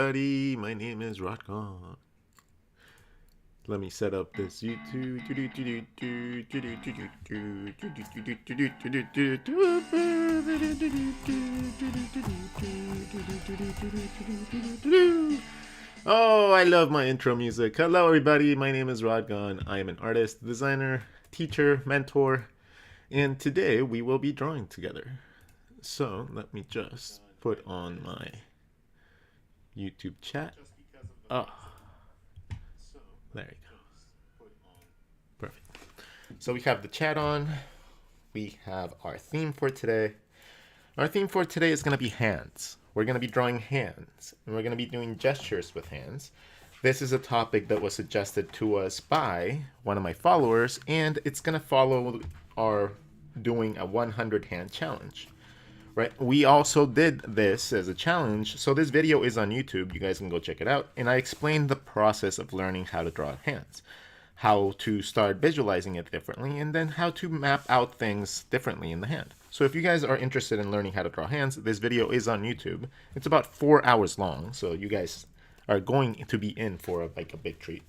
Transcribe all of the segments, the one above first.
Buddy, my name is Rodgon. Let me set up this YouTube. Oh, I love my intro music. Hello, everybody. My name is Rodgon. I am an artist, designer, teacher, mentor, and today we will be drawing together. So let me just put on my YouTube chat. Oh, there you go. Perfect. So we have the chat on. We have our theme for today. Our theme for today is going to be hands. We're going to be drawing hands, and we're going to be doing gestures with hands. This is a topic that was suggested to us by one of my followers, and it's going to follow our doing a 100 hand challenge. Right? We also did this as a challenge, so this video is on YouTube. You guys can go check it out. And I explained the process of learning how to draw hands, how to start visualizing it differently, and then how to map out things differently in the hand. So if you guys are interested in learning how to draw hands, this video is on YouTube. It's about 4 hours long, so you guys are going to be in for a big treat.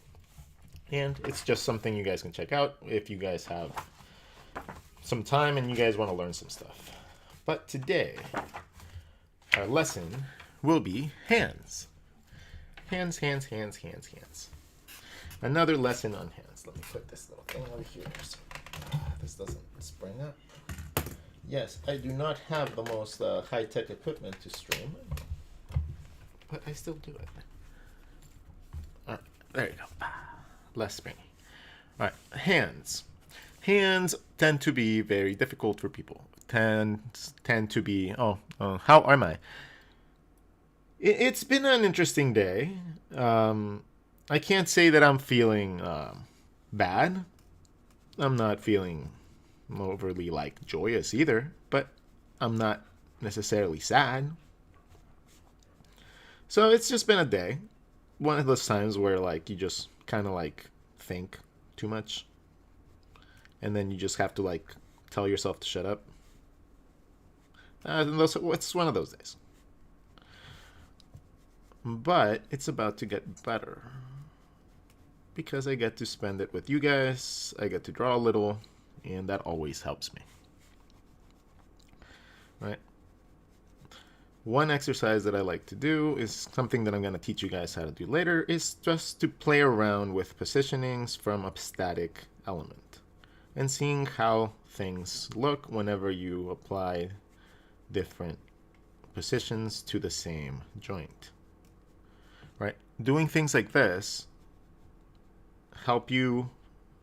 And it's just something you guys can check out if you guys have some time and you guys want to learn some stuff. But today, our lesson will be hands. Hands, hands, hands, hands, hands. Another lesson on hands. Let me put this little thing over here so this doesn't spring up. Yes, I do not have the most high-tech equipment to stream, but I still do it. All right, there you go. Less springy. All right, hands. Hands tend to be very difficult for people. Tend to be, how am I? It's been an interesting day. I can't say that I'm feeling bad. I'm not feeling overly joyous either, but I'm not necessarily sad. So it's just been a day. One of those times where you just kind of think too much, and then you just have to tell yourself to shut up. It's one of those days. But it's about to get better because I get to spend it with you guys. I get to draw a little, and that always helps me. Right? One exercise that I like to do is something that I'm going to teach you guys how to do later, is just to play around with positionings from a static element and seeing how things look whenever you apply different positions to the same joint. Right? Doing things like this help you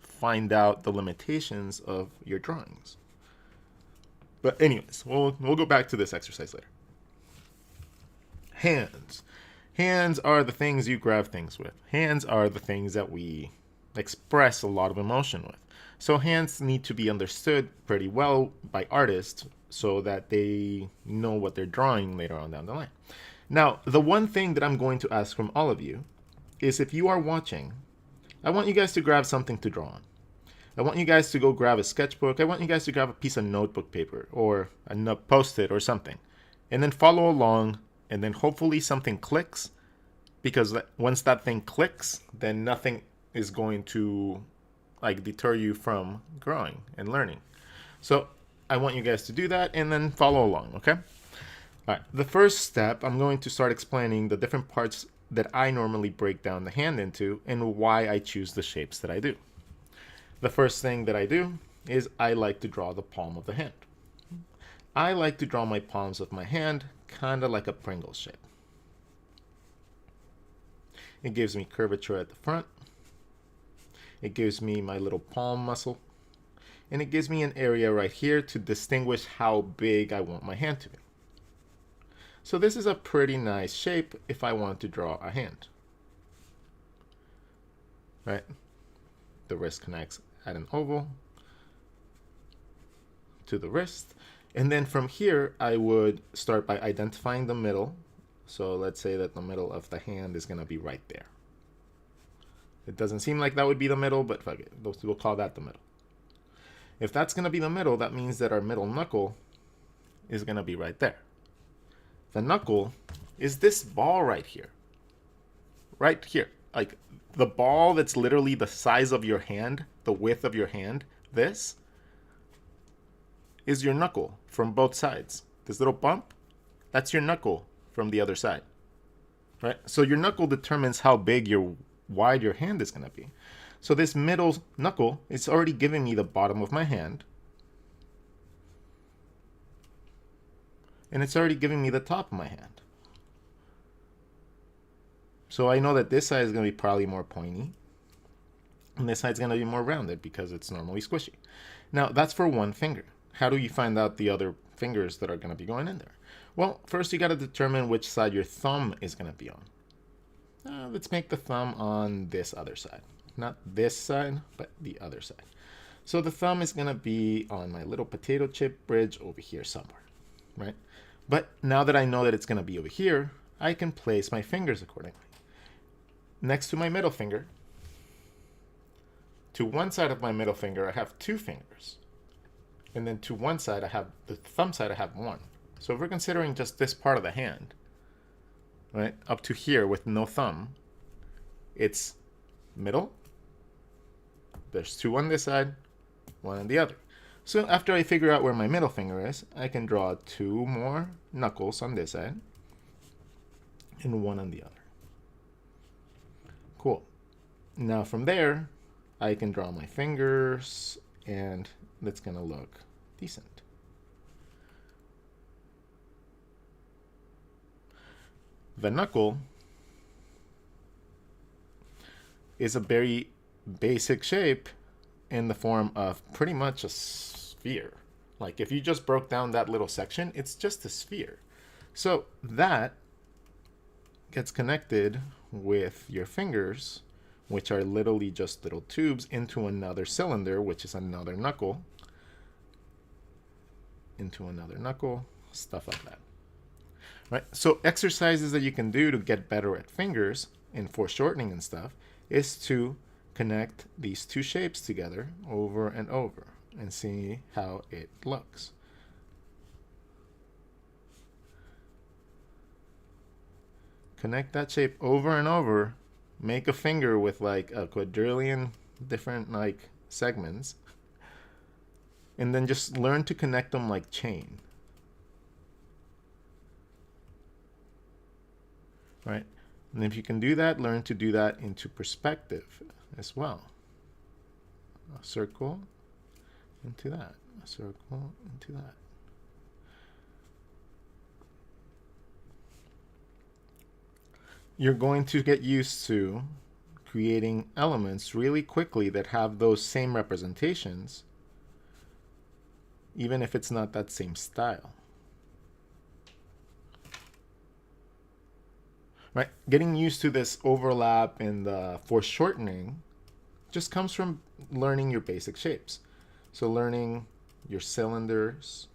find out the limitations of your drawings. But anyways, we'll go back to this exercise later. Hands. Hands are the things you grab things with. Hands are the things that we express a lot of emotion with. So hands need to be understood pretty well by artists so that they know what they're drawing later on down the line. Now, the one thing that I'm going to ask from all of you is, if you are watching, I want you guys to grab something to draw on. I want you guys to go grab a sketchbook. I want you guys to grab a piece of notebook paper or a Post-it or something, and then follow along, and then hopefully something clicks, because once that thing clicks, then nothing is going to deter you from growing and learning. So I want you guys to do that and then follow along, okay? All right, the first step, I'm going to start explaining the different parts that I normally break down the hand into and why I choose the shapes that I do. The first thing that I do is I like to draw the palm of the hand. I like to draw my palms of my hand kind of like a Pringles shape. It gives me curvature at the front. It gives me my little palm muscle. And it gives me an area right here to distinguish how big I want my hand to be. So this is a pretty nice shape if I want to draw a hand. Right? The wrist connects at an oval to the wrist. And then from here, I would start by identifying the middle. So let's say that the middle of the hand is going to be right there. It doesn't seem like that would be the middle, but fuck it. We'll call that the middle. If that's going to be the middle, that means that our middle knuckle is going to be right there. The knuckle is this ball right here. right here. Like the ball that's literally the size of your hand, the width of your hand, this is your knuckle from both sides. This little bump, that's your knuckle from the other side, right? So your knuckle determines how wide your hand is going to be. So this middle knuckle, it's already giving me the bottom of my hand. And it's already giving me the top of my hand. So I know that this side is going to be probably more pointy. And this side is going to be more rounded because it's normally squishy. Now, that's for one finger. How do you find out the other fingers that are going to be going in there? Well, first you got to determine which side your thumb is going to be on. Let's make the thumb on this other side. Not this side, but the other side. So the thumb is going to be on my little potato chip bridge over here somewhere, right? But now that I know that it's going to be over here, I can place my fingers accordingly. Next to my middle finger, to one side of my middle finger, I have two fingers. And then to one side, I have the thumb side, I have one. So if we're considering just this part of the hand, right, up to here with no thumb, it's middle. There's two on this side, one on the other. So after I figure out where my middle finger is, I can draw two more knuckles on this side and one on the other. Cool. Now from there, I can draw my fingers and that's going to look decent. The knuckle is a very basic shape in the form of pretty much a sphere. Like if you just broke down that little section, it's just a sphere. So that gets connected with your fingers, which are literally just little tubes, into another cylinder, which is another knuckle, into another knuckle, stuff like that. Right? So exercises that you can do to get better at fingers and foreshortening and stuff is to connect these two shapes together over and over and see how it looks. Connect that shape over and over, make a finger with like a quadrillion different like segments, and then just learn to connect them like chain. Right? And if you can do that, learn to do that into perspective as well. A circle into that, a circle into that. You're going to get used to creating elements really quickly that have those same representations, even if it's not that same style. Right? Getting used to this overlap and the foreshortening just comes from learning your basic shapes. So learning your cylinders,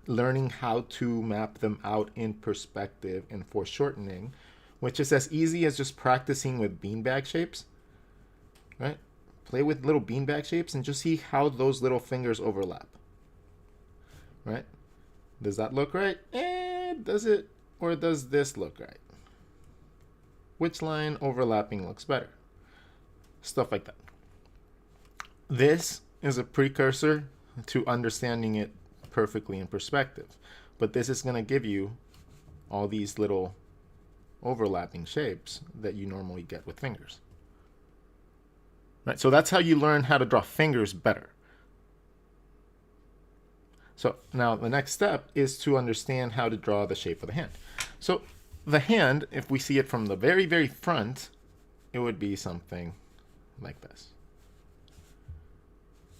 learning how to map them out in perspective and foreshortening, which is as easy as just practicing with beanbag shapes, right? Play with little beanbag shapes and just see how those little fingers overlap, right? Does that look right? Does it, or does this look right? Which line overlapping looks better? Stuff like that. This is a precursor to understanding it perfectly in perspective, but this is going to give you all these little overlapping shapes that you normally get with fingers. Right? So that's how you learn how to draw fingers better. So now the next step is to understand how to draw the shape of the hand. So the hand, if we see it from the very, very front, it would be something like this.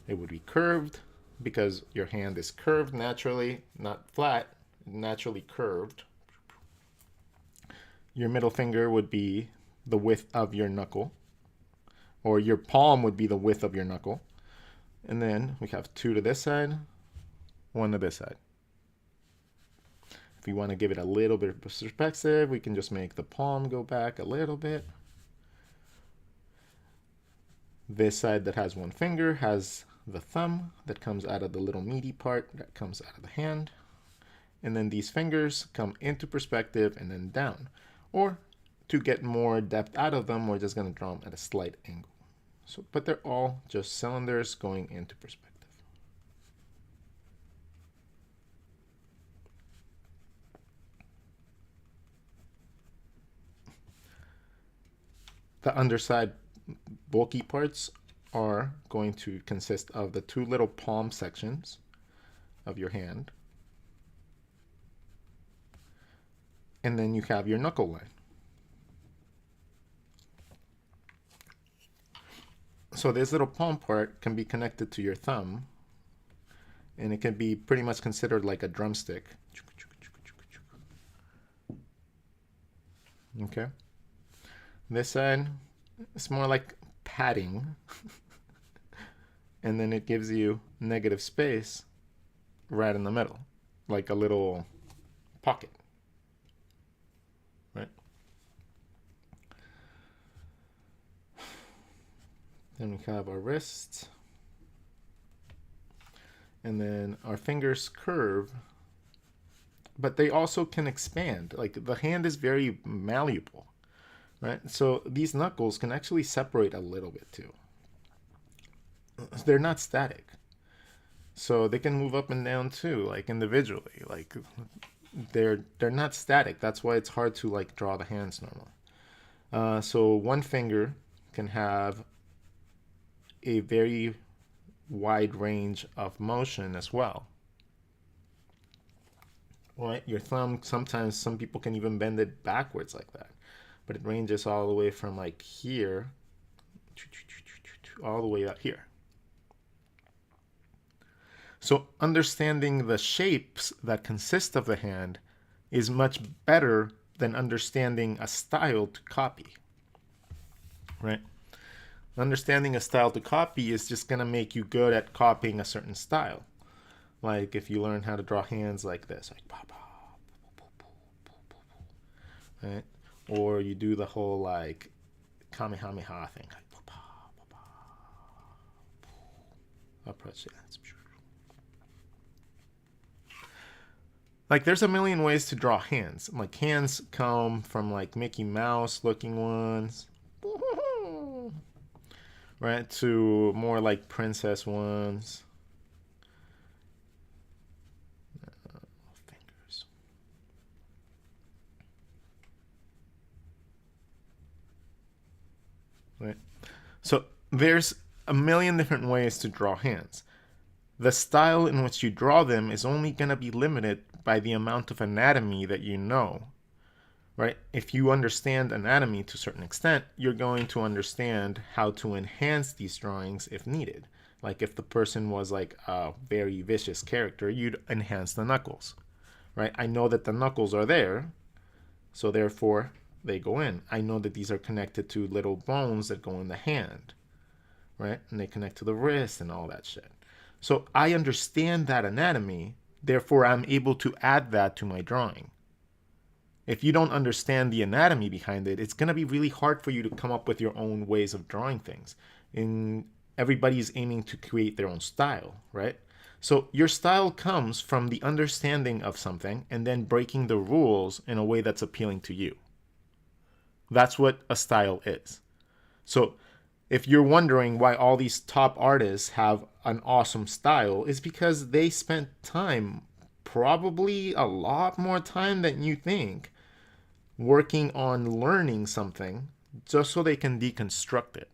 It would be curved because your hand is curved naturally, not flat, naturally curved. Your middle finger would be the width of your knuckle, or your palm would be the width of your knuckle. And then we have two to this side, one to this side. If you want to give it a little bit of perspective, we can just make the palm go back a little bit. This side that has one finger has the thumb that comes out of the little meaty part that comes out of the hand. And then these fingers come into perspective and then down. Or to get more depth out of them, we're just going to draw them at a slight angle. So, but they're all just cylinders going into perspective. The underside bulky parts are going to consist of the two little palm sections of your hand. And then you have your knuckle line. So this little palm part can be connected to your thumb, and it can be pretty much considered like a drumstick. Okay. This side, it's more like padding. And then it gives you negative space right in the middle, like a little pocket. Right? Then we have our wrists. And then our fingers curve, but they also can expand. Like the hand is very malleable. Right? So these knuckles can actually separate a little bit too. They're not static. So they can move up and down too, like individually. Like they're not static. That's why it's hard to like draw the hands normally. So one finger can have a very wide range of motion as well. Right? Your thumb, sometimes some people can even bend it backwards like that. But it ranges all the way from like here all the way out here. So understanding the shapes that consist of the hand is much better than understanding a style to copy. Right? Understanding a style to copy is just going to make you good at copying a certain style. Like if you learn how to draw hands like this, like right? Or you do the whole like Kamehameha thing. Approach hands. Like there's a million ways to draw hands. Like hands come from like Mickey Mouse looking ones, right, to more like princess ones. Fingers. Right. So there's a million different ways to draw hands. The style in which you draw them is only going to be limited by the amount of anatomy that you know, right? If you understand anatomy to a certain extent, you're going to understand how to enhance these drawings if needed. Like if the person was like a very vicious character, you'd enhance the knuckles, right? I know that the knuckles are there, so therefore they go in. I know that these are connected to little bones that go in the hand, right? And they connect to the wrist and all that shit. So I understand that anatomy, therefore I'm able to add that to my drawing. If you don't understand the anatomy behind it, it's going to be really hard for you to come up with your own ways of drawing things. And everybody's aiming to create their own style, right? So your style comes from the understanding of something and then breaking the rules in a way that's appealing to you. That's what a style is. So if you're wondering why all these top artists have an awesome style, it's because they spent time, probably a lot more time than you think, working on learning something just so they can deconstruct it.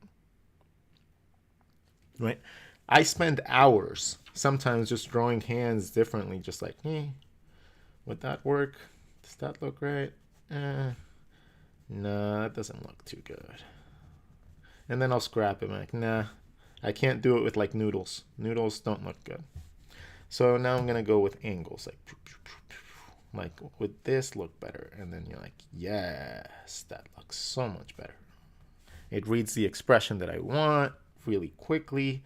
Right? I spend hours sometimes just drawing hands differently, just like, would that work? Does that look right? No, that doesn't look too good. And then I'll scrap it. I'm like, nah, I can't do it with like noodles. Noodles don't look good. So now I'm going to go with angles. Like, would this look better? And then you're like, yes, that looks so much better. It reads the expression that I want really quickly,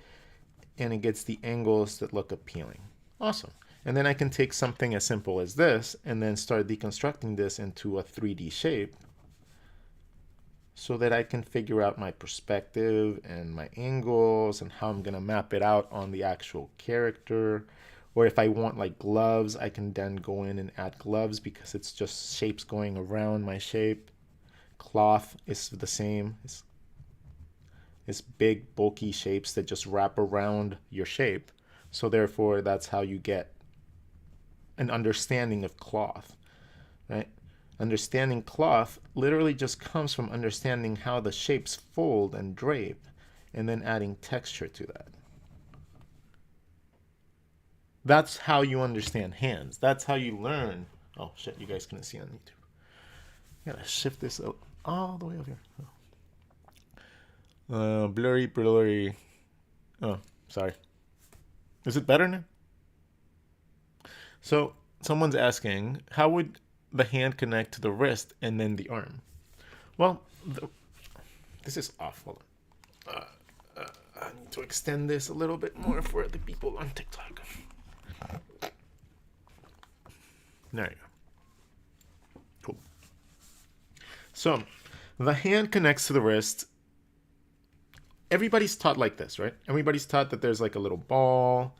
and it gets the angles that look appealing. Awesome. And then I can take something as simple as this and then start deconstructing this into a 3D shape, so that I can figure out my perspective and my angles and how I'm going to map it out on the actual character. Or if I want like gloves, I can then go in and add gloves because it's just shapes going around my shape. Cloth is the same. It's big, bulky shapes that just wrap around your shape. So therefore, that's how you get an understanding of cloth, right? Understanding cloth literally just comes from understanding how the shapes fold and drape, and then adding texture to that. That's how you understand hands. That's how you learn. Oh shit, you guys couldn't see on YouTube. I gotta shift this all the way over here. Blurry, blurry. Oh, sorry. Is it better now? So someone's asking, how would the hand connect to the wrist and then the arm? Well, this is off. Hold on. I need to extend this a little bit more for the people on TikTok. There you go. Cool. So the hand connects to the wrist. Everybody's taught like this, right? Everybody's taught that there's like a little ball,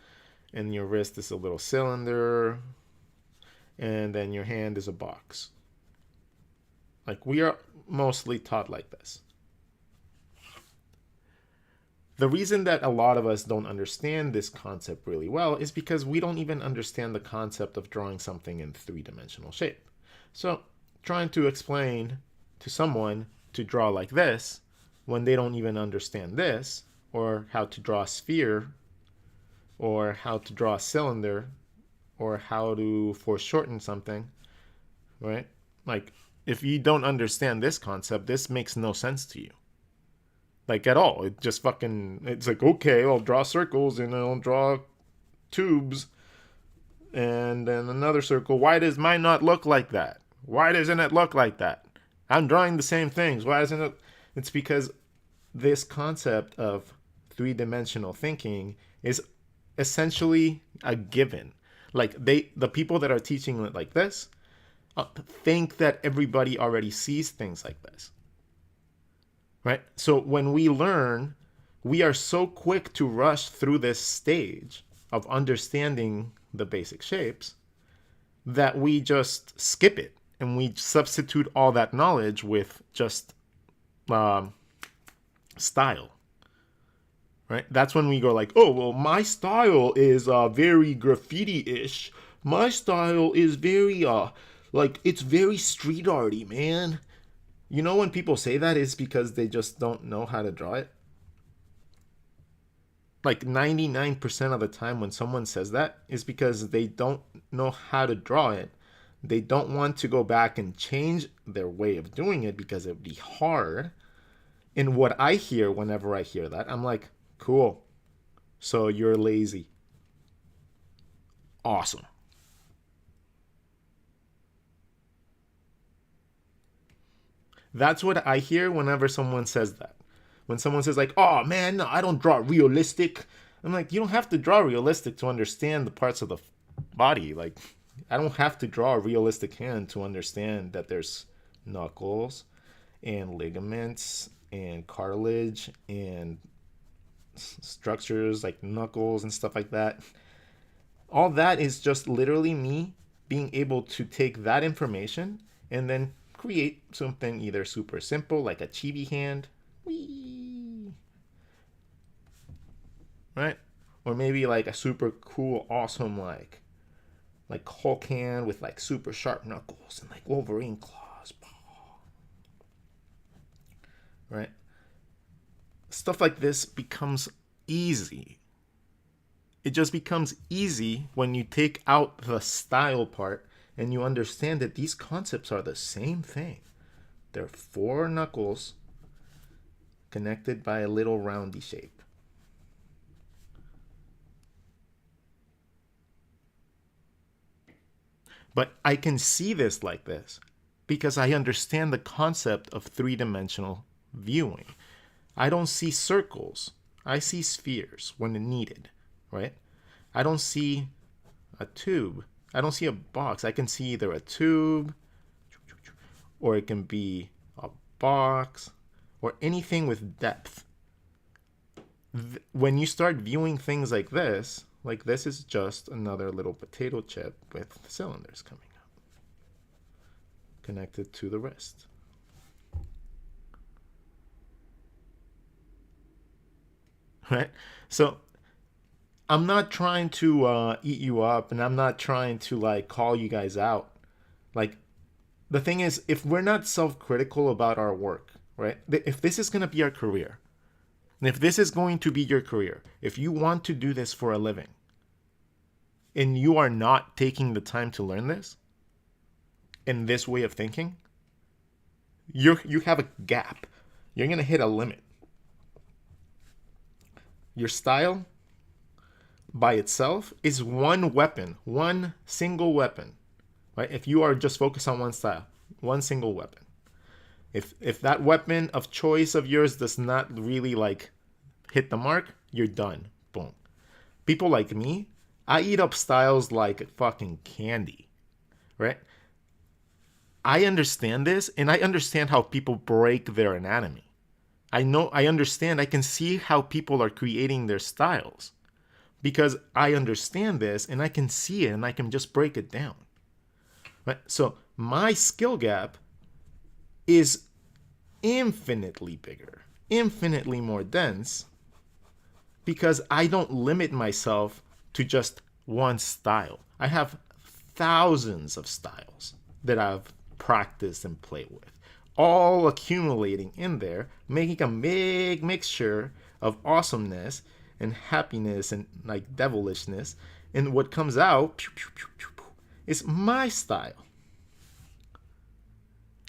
and your wrist is a little cylinder, and then your hand is a box. Like, we are mostly taught like this. The reason that a lot of us don't understand this concept really well is because we don't even understand the concept of drawing something in three-dimensional shape. So trying to explain to someone to draw like this when they don't even understand this, or how to draw a sphere, or how to draw a cylinder, or how to foreshorten something, right? Like, if you don't understand this concept, this makes no sense to you. Like, at all. It just fucking, it's like, okay, I'll draw circles and I'll draw tubes and then another circle. Why does mine not look like that? Why doesn't it look like that? I'm drawing the same things. Why isn't it? It's because this concept of three-dimensional thinking is essentially a given. Like, the people that are teaching it like this think that everybody already sees things like this. Right? So when we learn, we are so quick to rush through this stage of understanding the basic shapes that we just skip it and we substitute all that knowledge with just style. Right? That's when we go like, oh, well, my style is very graffiti-ish. My style is very, it's very street arty, man. You know, when people say that, it's because they just don't know how to draw it. Like 99% of the time when someone says that is because they don't know how to draw it. They don't want to go back and change their way of doing it because it would be hard. And what I hear whenever I hear that, I'm like, cool. So you're lazy. Awesome. That's what I hear whenever someone says that. When someone says like, oh man, no, I don't draw realistic. I'm like, you don't have to draw realistic to understand the parts of the body. Like, I don't have to draw a realistic hand to understand that there's knuckles and ligaments and cartilage and structures like knuckles and stuff like that. All that is just literally me being able to take that information and then create something either super simple like a chibi hand, whee, right? Or maybe like a super cool, awesome like Hulk hand with like super sharp knuckles and like Wolverine claws, right? Stuff like this becomes easy. It just becomes easy when you take out the style part and you understand that these concepts are the same thing. They're four knuckles connected by a little roundy shape. But I can see this like this because I understand the concept of three-dimensional viewing. I don't see circles. I see spheres when needed, right? I don't see a tube. I don't see a box. I can see either a tube or it can be a box or anything with depth. When you start viewing things like this is just another little potato chip with cylinders coming up, connected to the wrist. right? So I'm not trying to eat you up, and I'm not trying to like call you guys out. Like, the thing is, if we're not self-critical about our work, right? If this is going to be our career, and if this is going to be your career, if you want to do this for a living, and you are not taking the time to learn this in this way of thinking, you have a gap. You're going to hit a limit. Your style by itself is one weapon, one single weapon, right? If you are just focused on one style, one single weapon. If that weapon of choice of yours does not really like hit the mark, you're done. Boom. People like me, I eat up styles like fucking candy, right? I understand this, and I understand how people break their anatomy. I understand, I can see how people are creating their styles because I understand this and I can see it and I can just break it down. Right? So my skill gap is infinitely bigger, infinitely more dense because I don't limit myself to just one style. I have thousands of styles that I've practiced and played with, all accumulating in there, making a big mixture of awesomeness and happiness and like devilishness. And what comes out is my style,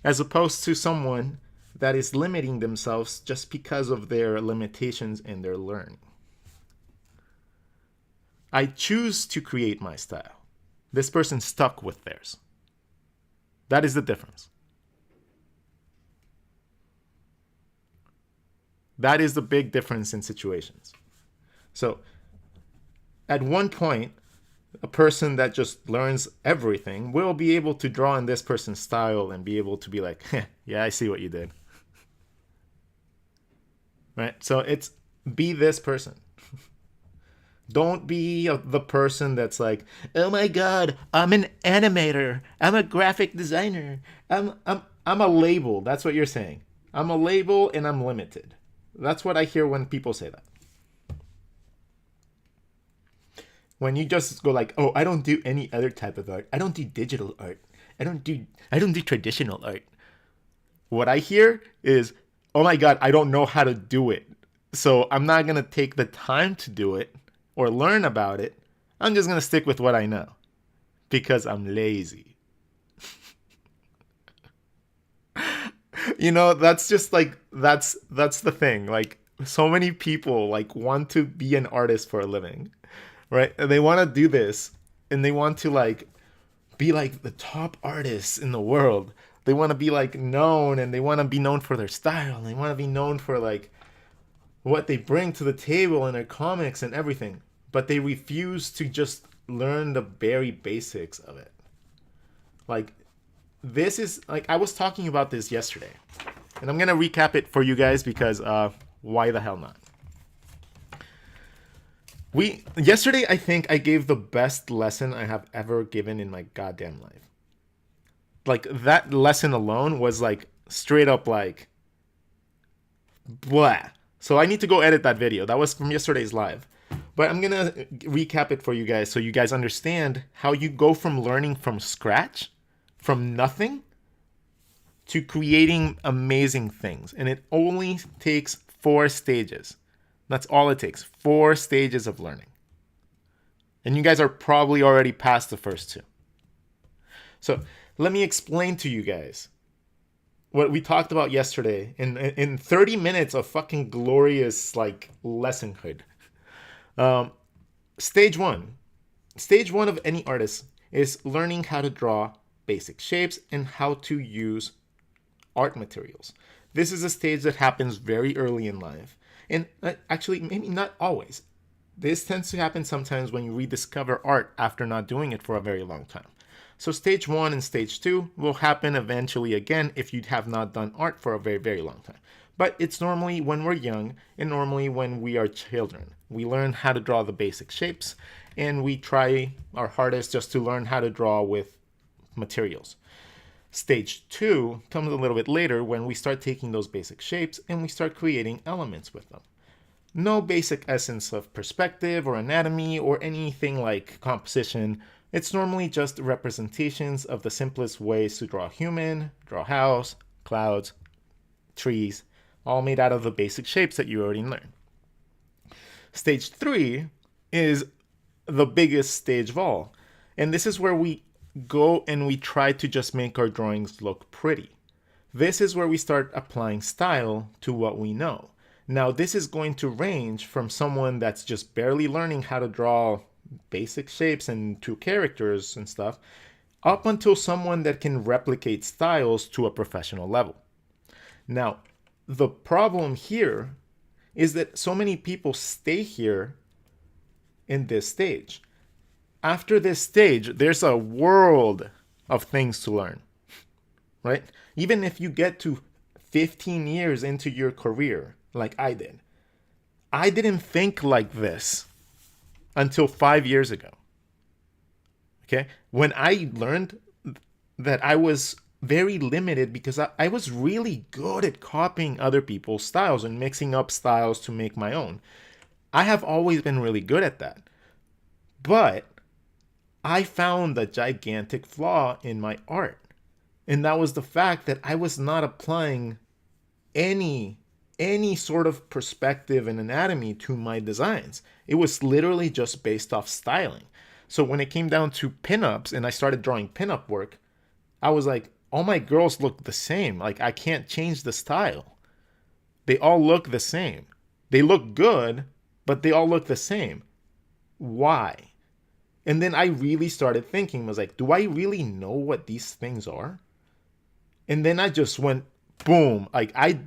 as opposed to someone that is limiting themselves just because of their limitations in their learning. I choose to create my style. This person stuck with theirs. That is the difference. That is the big difference in situations. So, at one point, a person that just learns everything will be able to draw in this person's style and be able to be like, yeah, I see what you did. Right? So, it's be this person. Don't be the person that's like, oh my god, I'm an animator, I'm a graphic designer, I'm a label. That's what you're saying. I'm a label and I'm limited. That's what I hear when people say that. When you just go like, oh, I don't do any other type of art. I don't do digital art. I don't do traditional art. What I hear is, oh my god, I don't know how to do it. So I'm not gonna take the time to do it or learn about it. I'm just gonna stick with what I know because I'm lazy. You know, that's just like that's the thing. Like, so many people like want to be an artist for a living, right? And they want to do this and they want to like be like the top artists in the world. They want to be like known, and they want to be known for their style, and they want to be known for like what they bring to the table in their comics and everything. But they refuse to just learn the very basics of it. Like, this is like, I was talking about this yesterday, and I'm gonna recap it for you guys because why the hell not? Yesterday I think I gave the best lesson I have ever given in my goddamn life. Like, that lesson alone was like straight up like blah. So I need to go edit that video. That was from yesterday's live. But I'm gonna recap it for you guys so you guys understand how you go from learning from scratch, from nothing, to creating amazing things. And it only takes 4 stages. That's all it takes. 4 stages of learning. And you guys are probably already past the first 2. So let me explain to you guys what we talked about yesterday in 30 minutes of fucking glorious like lessonhood. Stage one of any artist is learning how to draw basic shapes and how to use art materials. This is a stage that happens very early in life, and actually maybe not always. This tends to happen sometimes when you rediscover art after not doing it for a very long time. So stage 1 and stage 2 will happen eventually again if you have not done art for a very, very long time. But it's normally when we're young and normally when we are children. We learn how to draw the basic shapes, and we try our hardest just to learn how to draw with materials. Stage 2 comes a little bit later when we start taking those basic shapes and we start creating elements with them. No basic essence of perspective or anatomy or anything like composition. It's normally just representations of the simplest ways to draw a human, draw a house, clouds, trees, all made out of the basic shapes that you already learned. Stage 3 is the biggest stage of all. And this is where we go and we try to just make our drawings look pretty. This is where we start applying style to what we know. Now, this is going to range from someone that's just barely learning how to draw basic shapes and two characters and stuff, up until someone that can replicate styles to a professional level. Now, the problem here is that so many people stay here in this stage. After this stage, there's a world of things to learn, right? Even if you get to 15 years into your career, like I did, I didn't think like this until 5 years ago. Okay? When I learned that I was very limited because I was really good at copying other people's styles and mixing up styles to make my own. I have always been really good at that. But I found a gigantic flaw in my art. And that was the fact that I was not applying any sort of perspective and anatomy to my designs. It was literally just based off styling. So when it came down to pinups and I started drawing pinup work, I was like, all my girls look the same. Like, I can't change the style. They all look the same. They look good, but they all look the same. Why? And then I really started thinking, was like, do I really know what these things are? And then I just went, boom, like I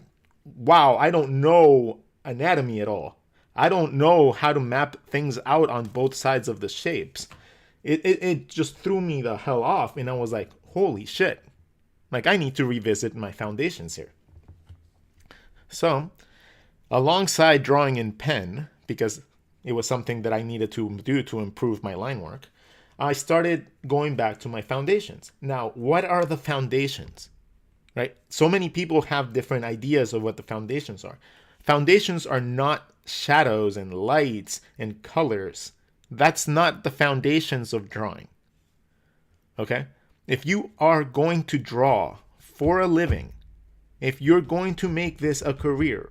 don't know anatomy at all. I don't know how to map things out on both sides of the shapes. It just threw me the hell off, and I was like, holy shit. Like, I need to revisit my foundations here. So, alongside drawing in pen, because it was something that I needed to do to improve my line work, I started going back to my foundations. Now, what are the foundations? Right? So many people have different ideas of what the foundations are. Foundations are not shadows and lights and colors. That's not the foundations of drawing. Okay? If you are going to draw for a living, if you're going to make this a career,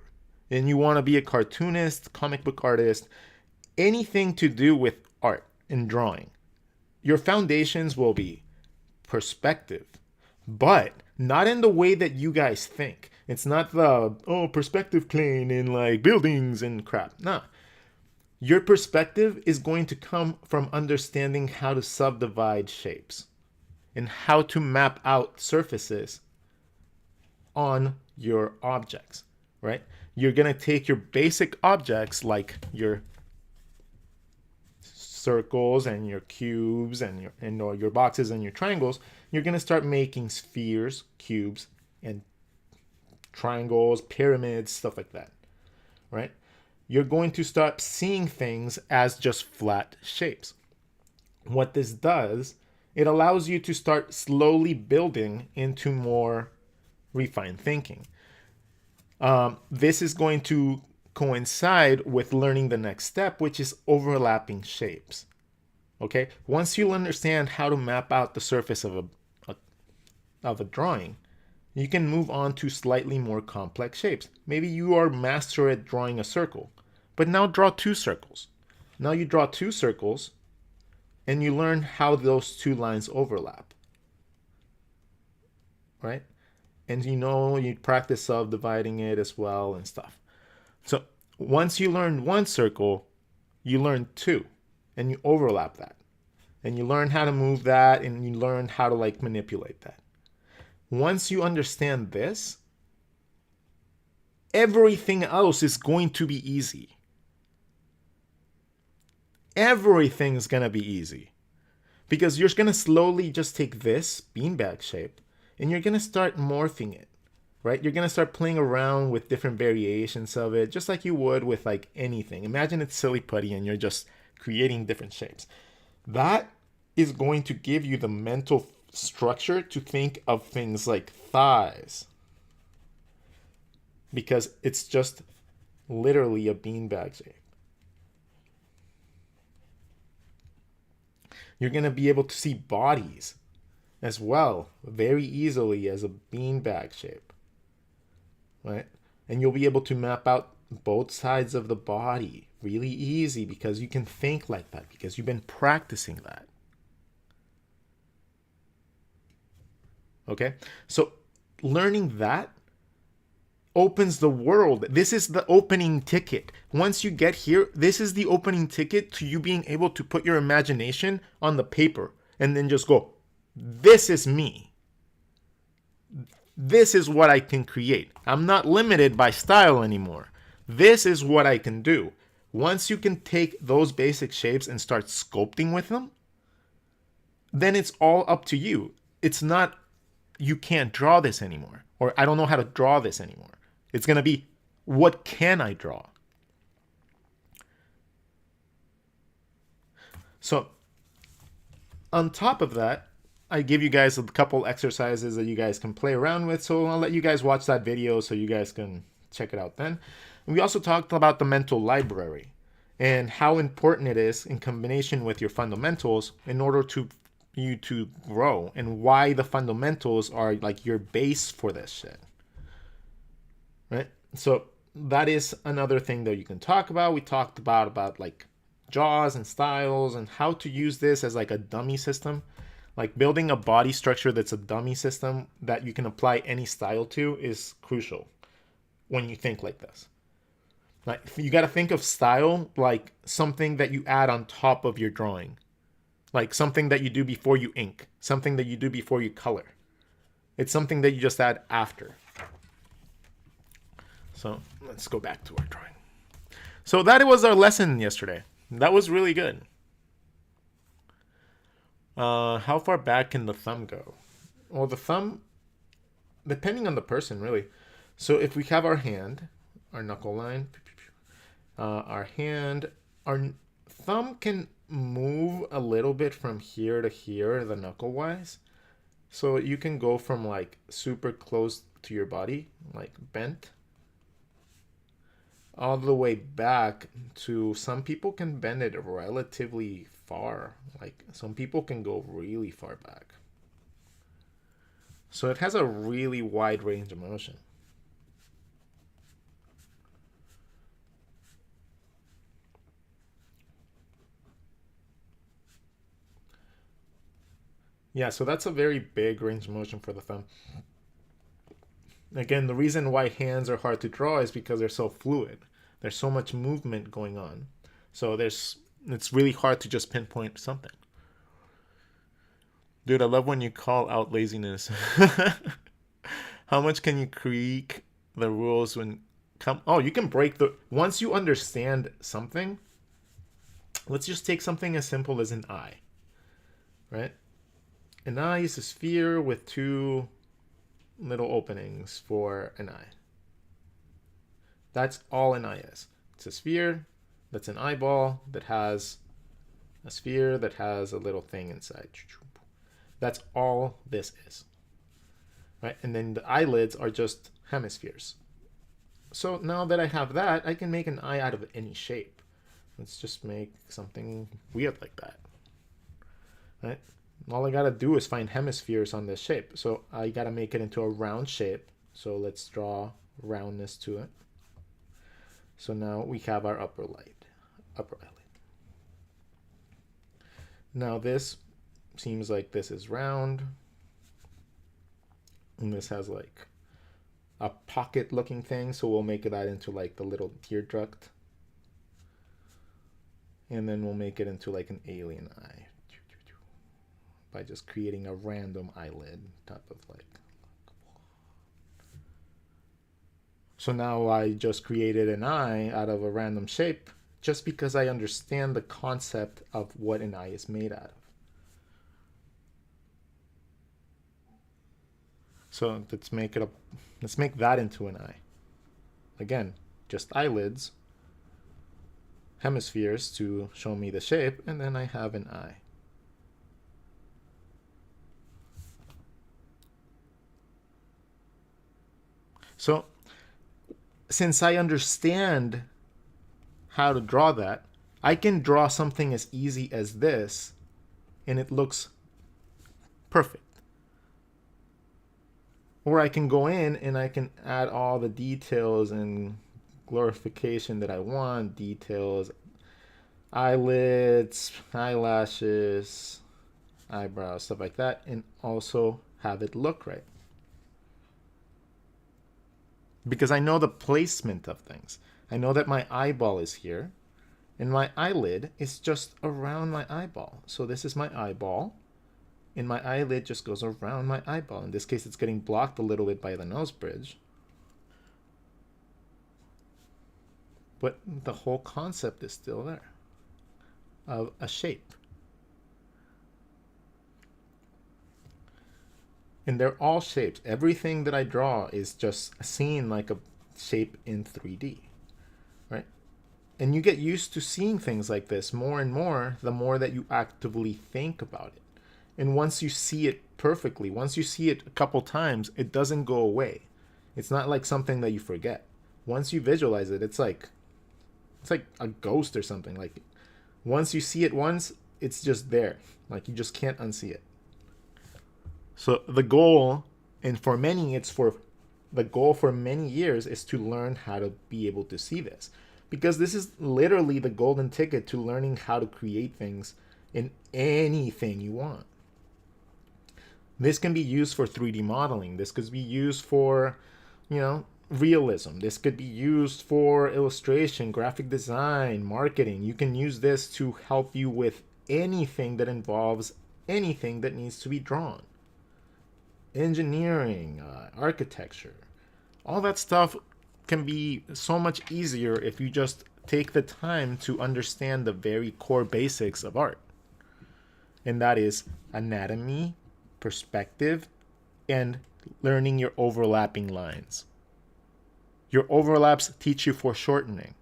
and you want to be a cartoonist, comic book artist, anything to do with art and drawing, your foundations will be perspective, but not in the way that you guys think. It's not the, perspective plane in like buildings and crap. Nah. Your perspective is going to come from understanding how to subdivide shapes and how to map out surfaces on your objects, right? You're going to take your basic objects like your circles and your cubes and your boxes and your triangles. You're going to start making spheres, cubes, and triangles, pyramids, stuff like that, right? You're going to start seeing things as just flat shapes. What this does, it allows you to start slowly building into more refined thinking. This is going to coincide with learning the next step, which is overlapping shapes. Okay? Once you understand how to map out the surface of a drawing, you can move on to slightly more complex shapes. Maybe you are master at drawing a circle, but now draw two circles. Now you draw two circles, and you learn how those two lines overlap, right? And you practice subdividing it as well and stuff. So once you learn one circle, you learn two, and you overlap that. And you learn how to move that, and you learn how to like manipulate that. Once you understand this, everything else is going to be easy. Everything's going to be easy. Because you're going to slowly just take this beanbag shape and you're going to start morphing it, right? You're going to start playing around with different variations of it, just like you would with like anything. Imagine it's silly putty and you're just creating different shapes. That is going to give you the mental structure to think of things like thighs. Because it's just literally a beanbag shape. You're going to be able to see bodies as well very easily as a beanbag shape, right? And you'll be able to map out both sides of the body really easy because you can think like that, because you've been practicing that. Okay? So learning that opens the world. This is the opening ticket. Once you get here, this is the opening ticket to you being able to put your imagination on the paper and then just go, this is me. This is what I can create. I'm not limited by style anymore. This is what I can do. Once you can take those basic shapes and start sculpting with them, then it's all up to you. It's not, you can't draw this anymore, or I don't know how to draw this anymore. It's going to be, what can I draw? So, on top of that, I give you guys a couple exercises that you guys can play around with. So I'll let you guys watch that video so you guys can check it out then. And we also talked about the mental library and how important it is in combination with your fundamentals in order to you to grow, and why the fundamentals are like your base for this shit. Right? So that is another thing that you can talk about. We talked about like jaws and styles and how to use this as like a dummy system. Like building a body structure that's a dummy system that you can apply any style to is crucial when you think like this. Like you got to think of style like something that you add on top of your drawing. Like something that you do before you ink, something that you do before you color. It's something that you just add after. So let's go back to our drawing. So that was our lesson yesterday. That was really good. How far back can the thumb go? Well, the thumb, depending on the person, really. So if we have our hand, our knuckle line, our hand, our thumb can move a little bit from here to here, the knuckle wise. So you can go from like super close to your body, like bent, all the way back to, some people can bend it relatively far. Like some people can go really far back. So it has a really wide range of motion. Yeah, so that's a very big range of motion for the thumb. Again, the reason why hands are hard to draw is because they're so fluid. There's so much movement going on. So it's really hard to just pinpoint something. Dude, I love when you call out laziness. How much can you creak the rules when you can break the, once you understand something, let's just take something as simple as an eye, right? An eye is a sphere with two little openings for an eye. That's all an eye is. It's a sphere that's an eyeball that has a sphere that has a little thing inside. That's all this is. Right? And then the eyelids are just hemispheres. So now that I have that, I can make an eye out of any shape. Let's just make something weird like that. Right? All I gotta do is find hemispheres on this shape. So I gotta make it into a round shape. So let's draw roundness to it. So now we have our upper eyelid. Now this seems like this is round. And this has like a pocket looking thing. So we'll make that into like the little tear duct. And then we'll make it into like an alien eye by just creating a random eyelid type of like. So now I just created an eye out of a random shape just because I understand the concept of what an eye is made out of. So let's make that into an eye. Again, just eyelids, hemispheres to show me the shape, and then I have an eye. So since I understand how to draw that, I can draw something as easy as this and it looks perfect. Or I can go in and I can add all the details and glorification that I want, details, eyelids, eyelashes, eyebrows, stuff like that, and also have it look right. Because I know the placement of things. I know that my eyeball is here, and my eyelid is just around my eyeball. So this is my eyeball, and my eyelid just goes around my eyeball. In this case, it's getting blocked a little bit by the nose bridge. But the whole concept is still there of a shape. And they're all shapes. Everything that I draw is just seen like a shape in 3D, right? And you get used to seeing things like this more and more the more that you actively think about it. And once you see it perfectly, once you see it a couple times, it doesn't go away. It's not like something that you forget. Once you visualize it, it's like a ghost or something. Like once you see it once, it's just there. Like you just can't unsee it. So the goal, and for many, the goal for many years is to learn how to be able to see this. Because this is literally the golden ticket to learning how to create things in anything you want. This can be used for 3D modeling. This could be used for, realism. This could be used for illustration, graphic design, marketing. You can use this to help you with anything that involves anything that needs to be drawn. Engineering, architecture, all that stuff can be so much easier if you just take the time to understand the very core basics of art. And that is anatomy, perspective, and learning your overlapping lines. Your overlaps teach you foreshortening,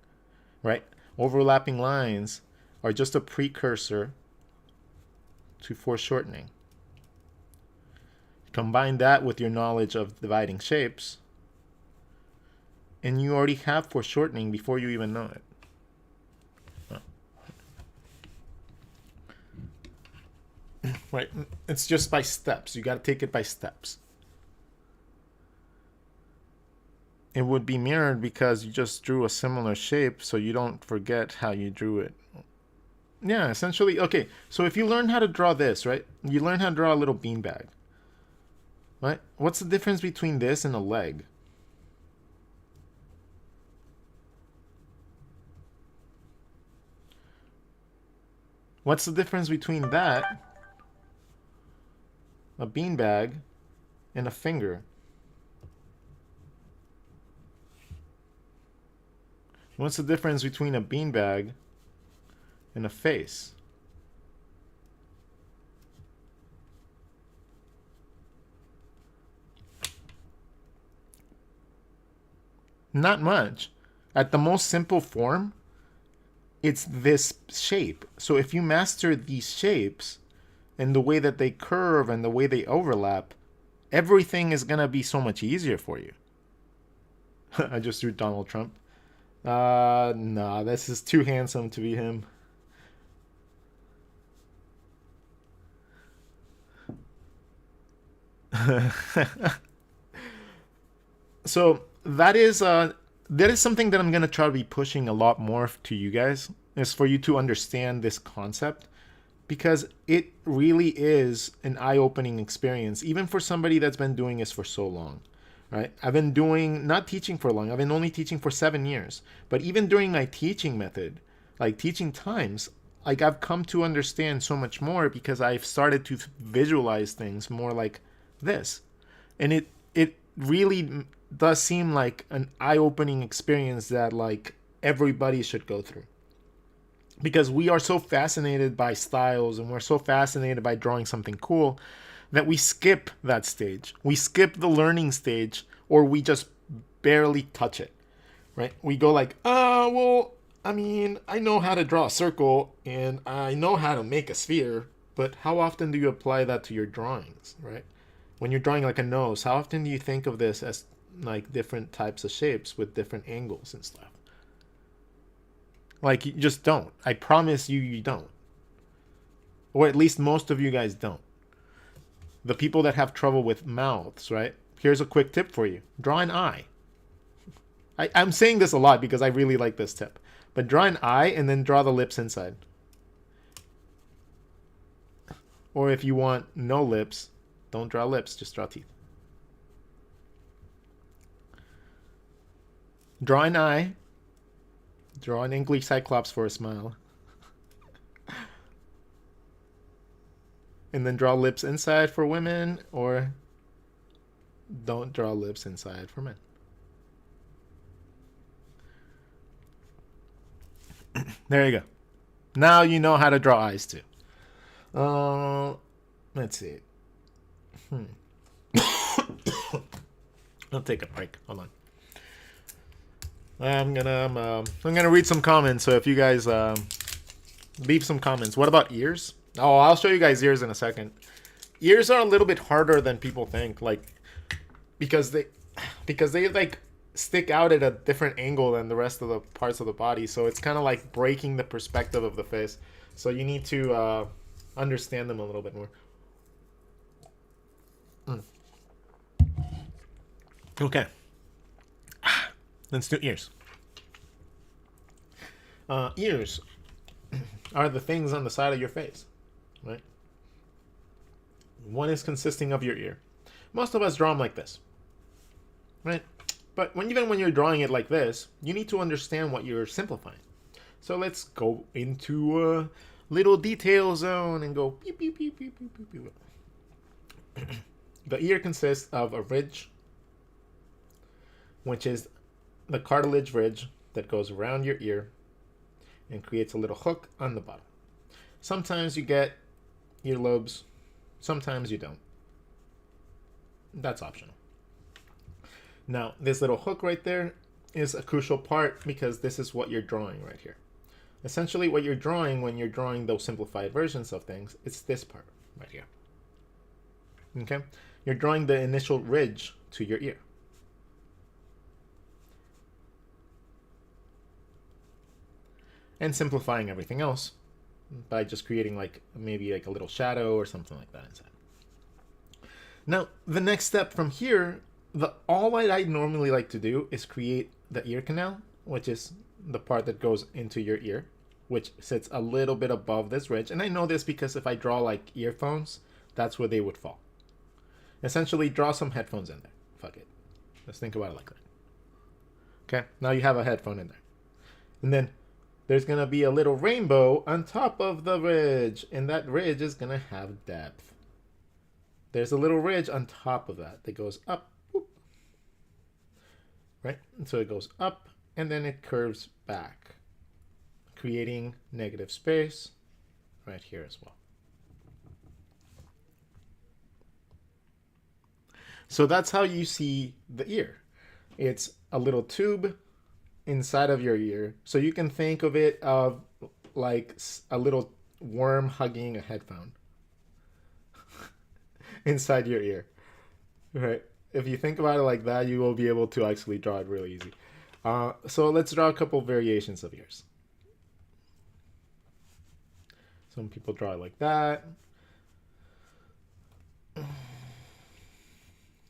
right? Overlapping lines are just a precursor to foreshortening. Combine that with your knowledge of dividing shapes, and you already have foreshortening before you even know it. Right? It's just by steps. You got to take it by steps. It would be mirrored because you just drew a similar shape, so you don't forget how you drew it. Yeah, essentially. Okay, so if you learn how to draw this, right? You learn how to draw a little beanbag. Right? What's the difference between this and a leg? What's the difference between that, a beanbag, and a finger? What's the difference between a beanbag and a face? Not much. At the most simple form, it's this shape. So if you master these shapes and the way that they curve and the way they overlap, everything is going to be so much easier for you. I just drew Donald Trump. Nah, this is too handsome to be him. So that is something that I'm gonna try to be pushing a lot more to you guys, is for you to understand this concept, because it really is an eye-opening experience, even for somebody that's been doing this for so long, right? I've been not teaching for long. I've been only teaching for 7 years, but even during my teaching method, like teaching times, like I've come to understand so much more because I've started to visualize things more like this, and it really does seem like an eye-opening experience that like everybody should go through, because we are so fascinated by styles and we're so fascinated by drawing something cool that we skip that stage. We skip the learning stage, or we just barely touch it, right? We go like, well, I mean, I know how to draw a circle and I know how to make a sphere, but how often do you apply that to your drawings, right? When you're drawing like a nose, how often do you think of this as like different types of shapes with different angles and stuff. Like, you just don't. I promise you, you don't. Or at least most of you guys don't. The people that have trouble with mouths, right? Here's a quick tip for you. Draw an eye. I'm saying this a lot because I really like this tip. But draw an eye and then draw the lips inside. Or if you want no lips, don't draw lips, just draw teeth. Draw an eye. Draw an English cyclops for a smile. And then draw lips inside for women, or don't draw lips inside for men. There you go. Now you know how to draw eyes too. Let's see. I'll take a break. Hold on. I'm gonna read some comments. So if you guys leave some comments. What about ears? Oh, I'll show you guys ears in a second. Ears are a little bit harder than people think, like because they like stick out at a different angle than the rest of the parts of the body. So it's kind of like breaking the perspective of the face. So you need to understand them a little bit more. Okay. Let's do ears. Ears are the things on the side of your face, right? One is consisting of your ear. Most of us draw them like this, right? But even when you're drawing it like this, you need to understand what you're simplifying. So let's go into a little detail zone and go beep, beep, beep, beep, beep, beep, beep. The ear consists of a ridge, which is the cartilage ridge that goes around your ear and creates a little hook on the bottom. Sometimes you get earlobes, sometimes you don't. That's optional. Now, this little hook right there is a crucial part because this is what you're drawing right here. Essentially, what you're drawing when you're drawing those simplified versions of things, it's this part right here. Okay? You're drawing the initial ridge to your ear. And simplifying everything else by just creating like maybe like a little shadow or something like that inside. Now, the next step from here, all I normally like to do is create the ear canal, which is the part that goes into your ear, which sits a little bit above this ridge. And I know this because if I draw like earphones, that's where they would fall. Essentially, draw some headphones in there. Fuck it. Let's think about it like that. Okay, now you have a headphone in there. And then there's going to be a little rainbow on top of the ridge, and that ridge is going to have depth. There's a little ridge on top of that goes up, whoop, right? And so it goes up, and then it curves back, creating negative space right here as well. So that's how you see the ear. It's a little tube inside of your ear. So you can think of it of like a little worm hugging a headphone inside your ear, right? If you think about it like that, you will be able to actually draw it really easy. So let's draw a couple variations of ears. Some people draw it like that.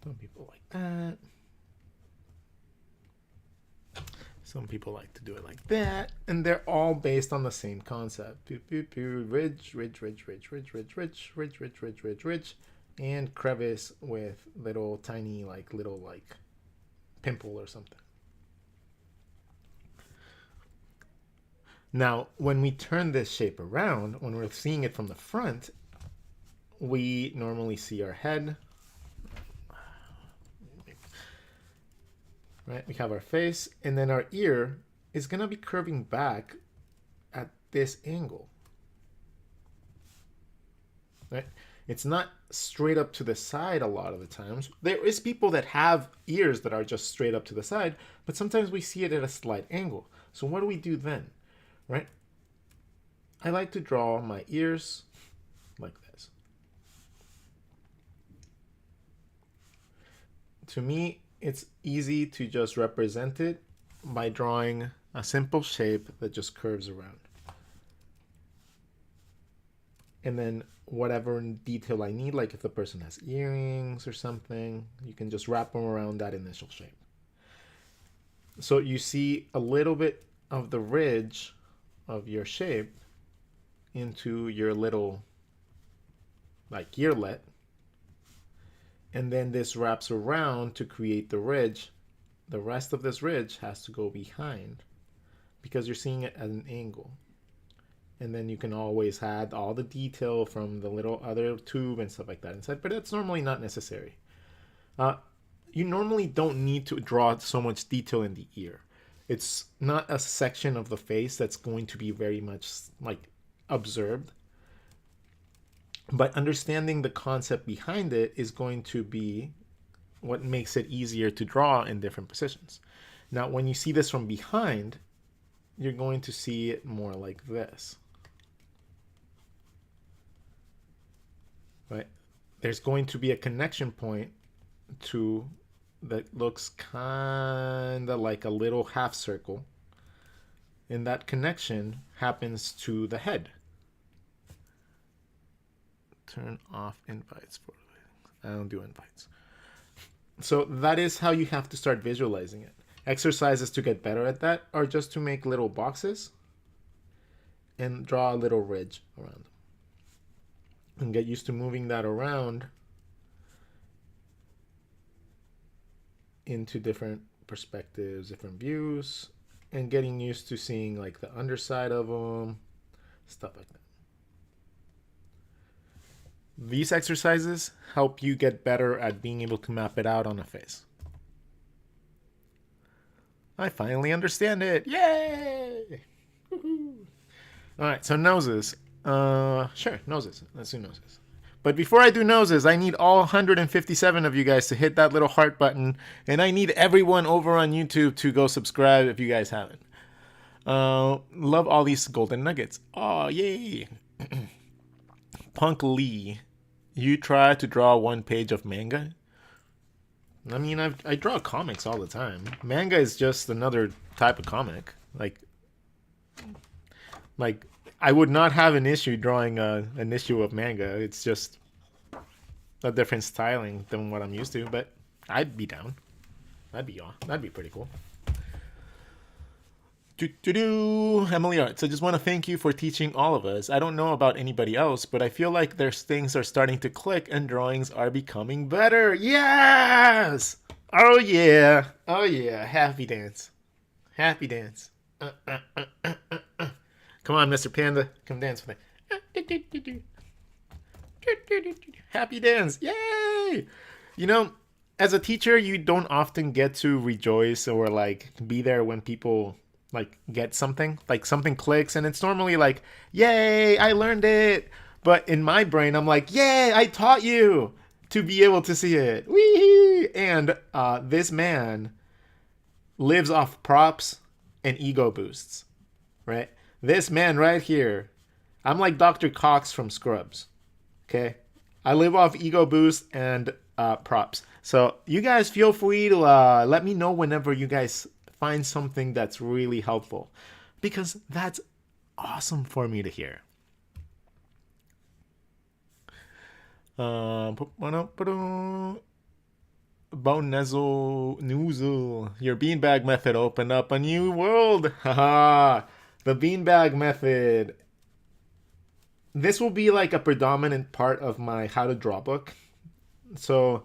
Some people like that. Some people like to do it like that. And they're all based on the same concept. Ridge, ridge, ridge, ridge, ridge, ridge, ridge, ridge, ridge, ridge, ridge, ridge, and crevice with little tiny, little pimple or something. Now, when we turn this shape around, when we're seeing it from the front, we normally see our head. Right? We have our face, and then our ear is going to be curving back at this angle. Right? It's not straight up to the side a lot of the times. There is people that have ears that are just straight up to the side, but sometimes we see it at a slight angle. So what do we do then? Right? I like to draw my ears like this. To me, it's easy to just represent it by drawing a simple shape that just curves around. And then whatever detail I need, like if the person has earrings or something, you can just wrap them around that initial shape. So you see a little bit of the ridge of your shape into your little like earlet, and then this wraps around to create the ridge. The rest of this ridge has to go behind because you're seeing it at an angle. And then you can always add all the detail from the little other tube and stuff like that inside, but that's normally not necessary. You normally don't need to draw so much detail in the ear. It's not a section of the face that's going to be very much like observed, but understanding the concept behind it is going to be what makes it easier to draw in different positions. Now, when you see this from behind, you're going to see it more like this. Right? There's going to be a connection point to that looks kind of like a little half circle. And that connection happens to the head. Turn off invites for I don't do invites. So that is how you have to start visualizing it. Exercises to get better at that are just to make little boxes and draw a little ridge around them. And get used to moving that around into different perspectives, different views, and getting used to seeing like the underside of them, stuff like that. These exercises help you get better at being able to map it out on a face. I finally understand it. Yay! Woo-hoo. All right, so noses. Sure, noses. Let's do noses. But before I do noses, I need all 157 of you guys to hit that little heart button, and I need everyone over on YouTube to go subscribe if you guys haven't. Love all these golden nuggets. Oh, yay! Punk Lee, you try to draw one page of manga? I mean, I draw comics all the time. Manga is just another type of comic. Like I would not have an issue drawing an issue of manga. It's just a different styling than what I'm used to, but I'd be down. That'd be pretty cool. Emily Arts, I just want to thank you for teaching all of us. I don't know about anybody else, but I feel like there's things are starting to click and drawings are becoming better. Yes! Oh yeah. Oh yeah. Happy dance. Happy dance. Come on, Mr. Panda. Come dance with me. Happy dance. Yay! You know, as a teacher, you don't often get to rejoice or like be there when people like get something, like something clicks, and it's normally like, yay, I learned it. But in my brain, I'm like, yay, I taught you to be able to see it. Wee! And this man lives off props and ego boosts, right? This man right here, I'm like Dr. Cox from Scrubs, okay? I live off ego boost and props. So you guys feel free to let me know whenever you guys find something that's really helpful, because that's awesome for me to hear. Bone Noozle, your beanbag method opened up a new world. Haha, the beanbag method. This will be like a predominant part of my how to draw book. So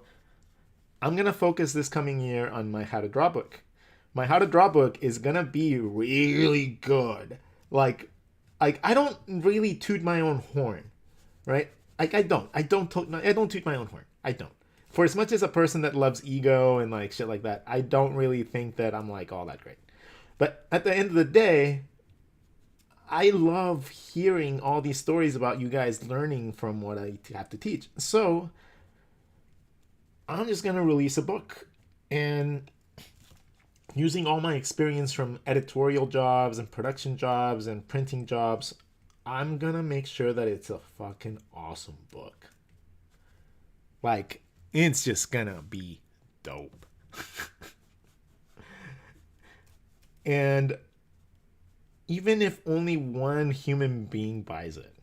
I'm going to focus this coming year on my how to draw book. My how to draw book is going to be really good. Like I don't really toot my own horn, right? Like I don't toot my own horn. I don't. For as much as a person that loves ego and like shit like that, I don't really think that I'm like all that great. But at the end of the day, I love hearing all these stories about you guys learning from what I have to teach. So I'm just going to release a book, and using all my experience from editorial jobs and production jobs and printing jobs, I'm going to make sure that it's a fucking awesome book. Like, it's just going to be dope. And even if only one human being buys it,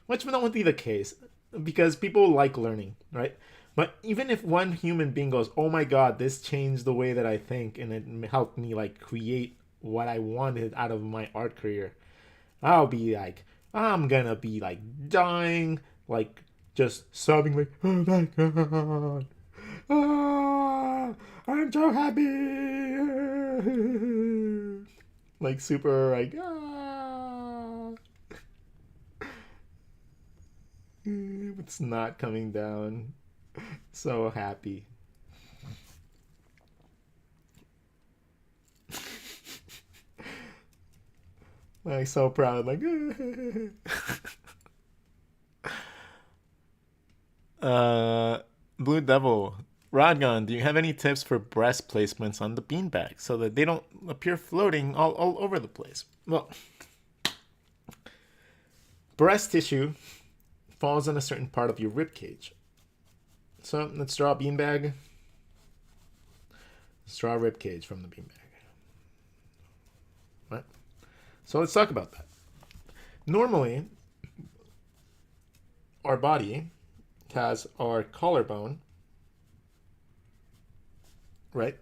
which would not be the case because people like learning, right? But even if one human being goes, "Oh my god, this changed the way that I think and it helped me like create what I wanted out of my art career," I'll be like, I'm gonna be like dying, like just sobbing, like, "Oh my god, ah, I'm so happy," like super like ah. It's not coming down. So happy. Like so proud. Like uh Blue Devil. Rodgon, do you have any tips for breast placements on the beanbag so that they don't appear floating all over the place? Well, breast tissue falls on a certain part of your rib cage. So let's draw a beanbag. Let's draw a rib cage from the beanbag. Right? So let's talk about that. Normally, our body has our collarbone, right?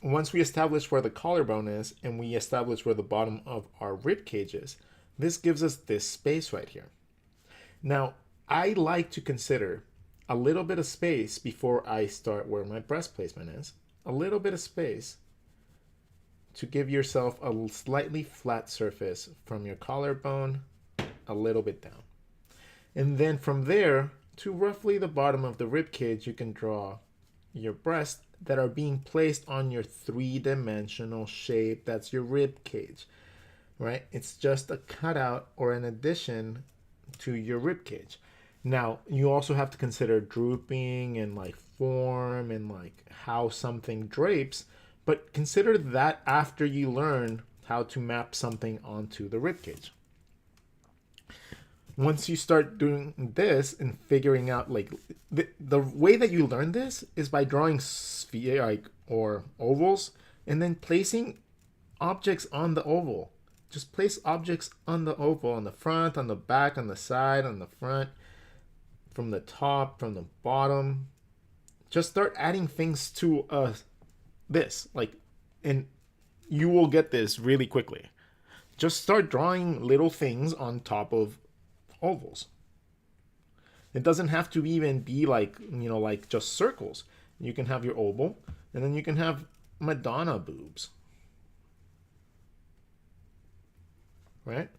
Once we establish where the collarbone is and we establish where the bottom of our rib cage is, this gives us this space right here. Now, I like to consider a little bit of space before I start where my breast placement is. A little bit of space to give yourself a slightly flat surface from your collarbone a little bit down. And then from there to roughly the bottom of the rib cage, you can draw your breasts that are being placed on your three-dimensional shape. That's your rib cage, right? It's just a cutout or an addition to your rib cage. Now, you also have to consider drooping and like form and like how something drapes, but consider that after you learn how to map something onto the rib cage. Once you start doing this and figuring out like the way that you learn this is by drawing sphere like or ovals and then placing objects on the oval. Just place objects on the oval, on the front, on the back, on the side, on the front, from the top, from the bottom. Just start adding things to this, like, and you will get this really quickly. Just start drawing little things on top of ovals. It doesn't have to even be like, like just circles. You can have your oval, and then you can have Madonna boobs. Right?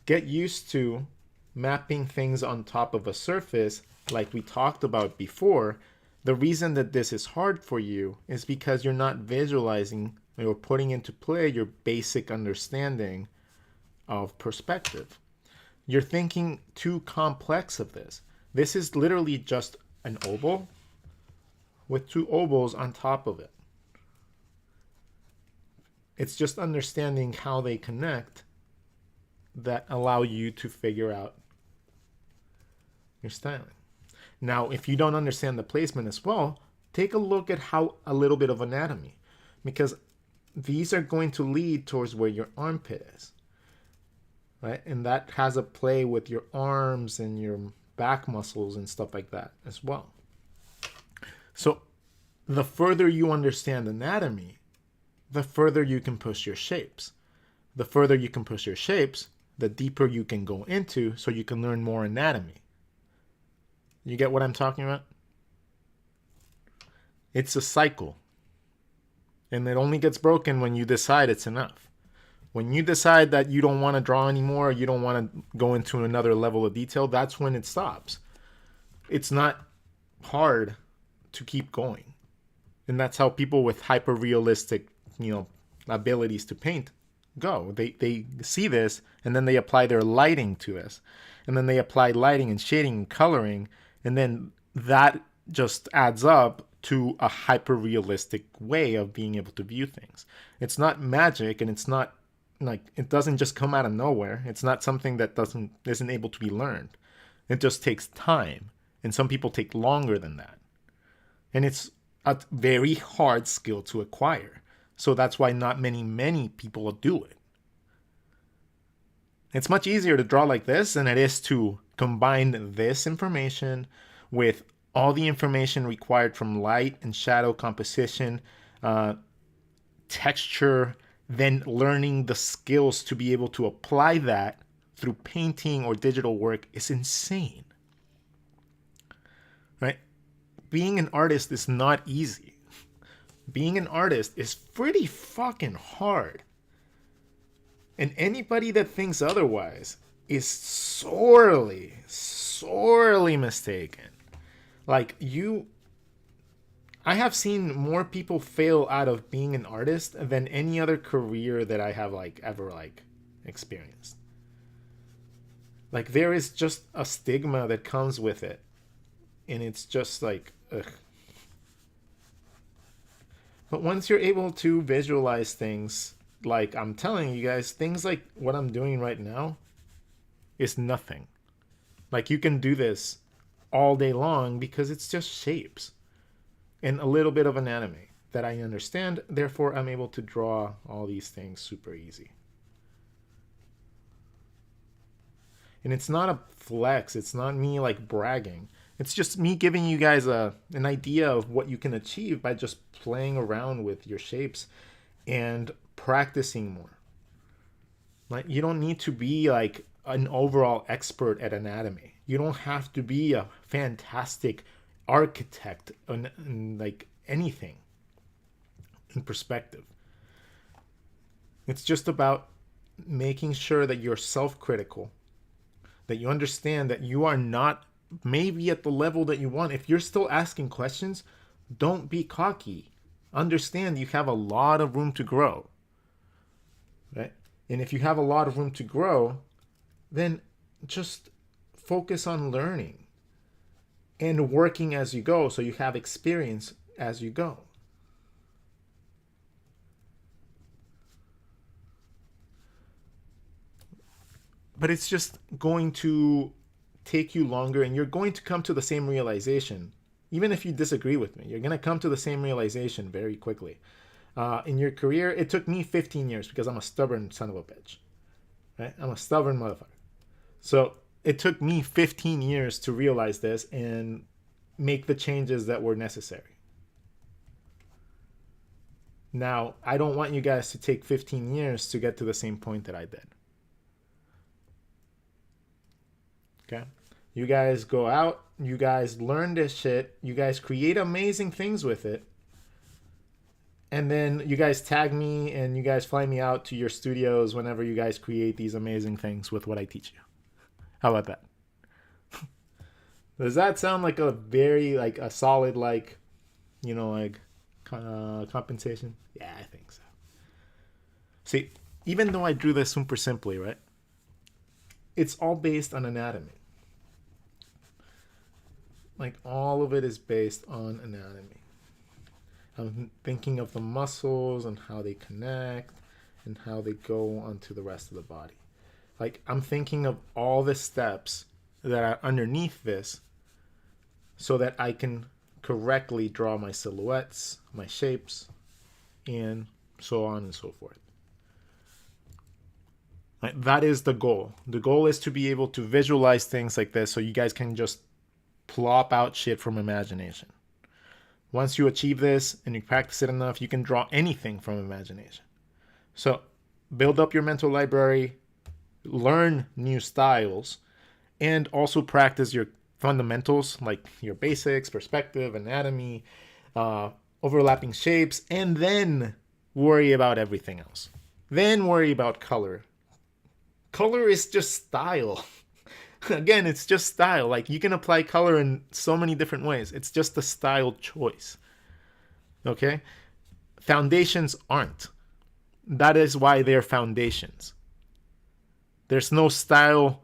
Get used to mapping things on top of a surface like we talked about before. The reason that this is hard for you is because you're not visualizing or putting into play your basic understanding of perspective. You're thinking too complex of this. This is literally just an oval with two ovals on top of it. It's just understanding how they connect that allow you to figure out your styling. Now, if you don't understand the placement as well, take a look at how a little bit of anatomy, because these are going to lead towards where your armpit is, right? And that has a play with your arms and your back muscles and stuff like that as well. So the further you understand anatomy, the further you can push your shapes. The further you can push your shapes, the deeper you can go into so you can learn more anatomy. You get what I'm talking about? It's a cycle. And it only gets broken when you decide it's enough. When you decide that you don't want to draw anymore, you don't want to go into another level of detail, that's when it stops. It's not hard to keep going. And that's how people with hyper-realistic, abilities to paint go. They see this, and then they apply their lighting to this. And then they apply lighting and shading and coloring, and then that just adds up to a hyper-realistic way of being able to view things. It's not magic, and it's not like it doesn't just come out of nowhere. It's not something that isn't able to be learned. It just takes time, and some people take longer than that. And it's a very hard skill to acquire. So that's why not many people do it. It's much easier to draw like this than it is to combine this information with all the information required from light and shadow composition, texture, then learning the skills to be able to apply that through painting or digital work is insane. Right? Being an artist is not easy. Being an artist is pretty fucking hard. And anybody that thinks otherwise is sorely mistaken. Like, I have seen more people fail out of being an artist than any other career that I have ever experienced. Like, there is just a stigma that comes with it. And it's just like, ugh. But once you're able to visualize things, like I'm telling you guys, things like what I'm doing right now is nothing. Like, you can do this all day long because it's just shapes and a little bit of anatomy that I understand. Therefore, I'm able to draw all these things super easy. And it's not a flex. It's not me like bragging. It's just me giving you guys an idea of what you can achieve by just playing around with your shapes and practicing more. Like, you don't need to be like an overall expert at anatomy. You don't have to be a fantastic architect and like anything in perspective. It's just about making sure that you're self-critical, that you understand that you are not maybe at the level that you want. If you're still asking questions, don't be cocky. Understand you have a lot of room to grow. Right? And if you have a lot of room to grow, then just focus on learning and working as you go so you have experience as you go. But it's just going to take you longer, and you're going to come to the same realization. Even if you disagree with me, you're going to come to the same realization very quickly. In your career, it took me 15 years because I'm a stubborn son of a bitch. Right? I'm a stubborn motherfucker. So it took me 15 years to realize this and make the changes that were necessary. Now, I don't want you guys to take 15 years to get to the same point that I did. Okay? You guys go out, you guys learn this shit, you guys create amazing things with it, and then you guys tag me and you guys fly me out to your studios whenever you guys create these amazing things with what I teach you. How about that? Does that sound like a very, like, a solid, like, you know, like, compensation? Yeah, I think so. See, even though I drew this super simply, right? It's all based on anatomy. Like, all of it is based on anatomy. I'm thinking of the muscles and how they connect and how they go onto the rest of the body. Like, I'm thinking of all the steps that are underneath this so that I can correctly draw my silhouettes, my shapes, and so on and so forth. Right? That is the goal. The goal is to be able to visualize things like this so you guys can just plop out shit from imagination. Once you achieve this and you practice it enough, you can draw anything from imagination. So build up your mental library, learn new styles, and also practice your fundamentals like your basics, perspective, anatomy, overlapping shapes, and then worry about everything else. Then worry about color. Color is just style. Again, it's just style. Like, you can apply color in so many different ways. It's just a style choice. Okay? Foundations aren't. That is why they're foundations. There's no style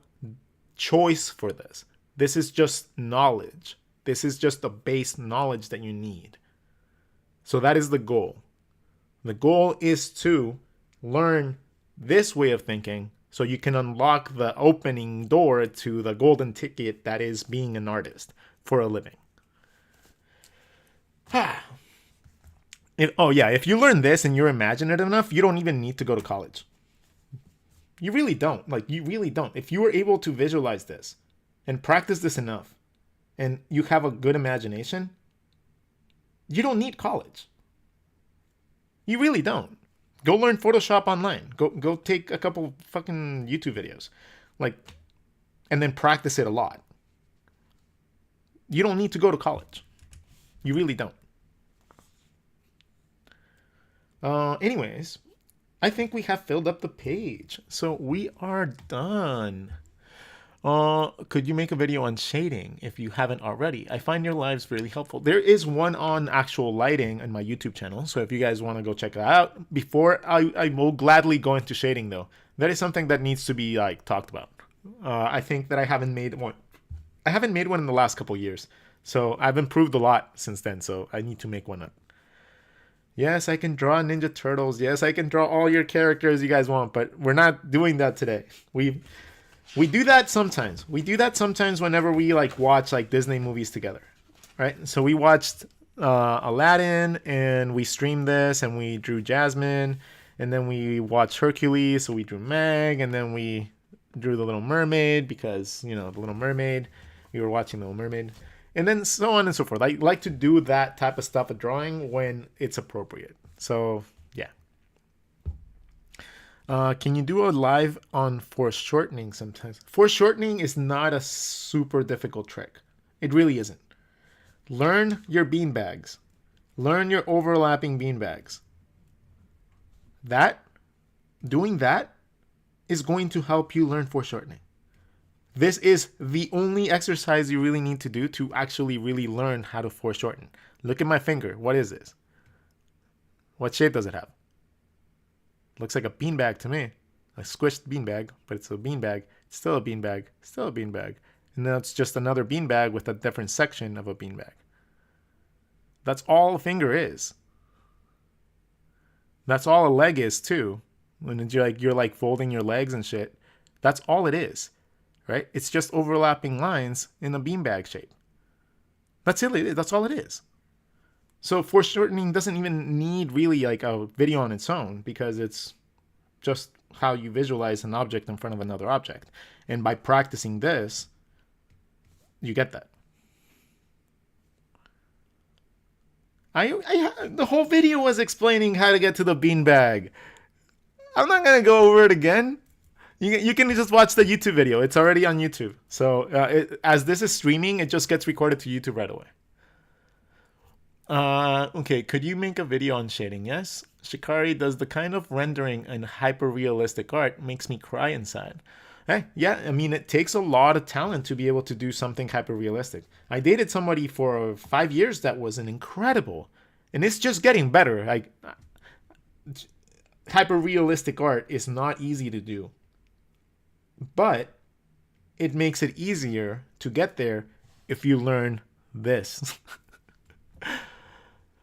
choice for this. This is just knowledge. This is just the base knowledge that you need. So that is the goal. The goal is to learn this way of thinking so you can unlock the opening door to the golden ticket that is being an artist for a living. Oh yeah, if you learn this and you're imaginative enough, you don't even need to go to college. You really don't. Like, you really don't. If you were able to visualize this and practice this enough and you have a good imagination, you don't need college. You really don't. Go learn Photoshop online. Go take a couple fucking YouTube videos. Like, and then practice it a lot. You don't need to go to college. You really don't. Anyways, I think we have filled up the page. So we are done. Could you make a video on shading if you haven't already? I find your lives really helpful. There is one on actual lighting on my YouTube channel. So if you guys want to go check that out, before I will gladly go into shading though. That is something that needs to be like talked about. I think that I haven't made one. I haven't made one in the last couple years. So I've improved a lot since then. So I need to make one up. Yes, I can draw Ninja Turtles. Yes, I can draw all your characters you guys want, but we're not doing that today. We do that sometimes. We do that sometimes whenever we like watch like Disney movies together, right? So we watched Aladdin and we streamed this and we drew Jasmine, and then we watched Hercules, so we drew Meg, and then we drew the Little Mermaid because, you know, the Little Mermaid. We were watching the Little Mermaid. And then so on and so forth. I like to do that type of stuff of drawing when it's appropriate. So, yeah. Can you do a live on foreshortening sometimes? Foreshortening is not a super difficult trick. It really isn't. Learn your beanbags. Learn your overlapping beanbags. Doing that is going to help you learn foreshortening. This is the only exercise you really need to do to actually really learn how to foreshorten. Look at my finger. What is this? What shape does it have? Looks like a beanbag to me. A squished beanbag, but it's a beanbag. It's still a beanbag. Still a beanbag. And then it's just another beanbag with a different section of a beanbag. That's all a finger is. That's all a leg is too. When you're like folding your legs and shit. That's all it is. Right? It's just overlapping lines in a beanbag shape. That's it. That's all it is. So foreshortening doesn't even need really like a video on its own because it's just how you visualize an object in front of another object. And by practicing this, you get that. The whole video was explaining how to get to the beanbag. I'm not going to go over it again. You can just watch the YouTube video. It's already on YouTube. So as this is streaming, it just gets recorded to YouTube right away. Okay, could you make a video on shading? Yes. Shikari does the kind of rendering and hyper-realistic art makes me cry inside. Hey, yeah, I mean, it takes a lot of talent to be able to do something hyper-realistic. I dated somebody for 5 years that was an incredible. And it's just getting better. Like, hyper-realistic art is not easy to do. But it makes it easier to get there if you learn this.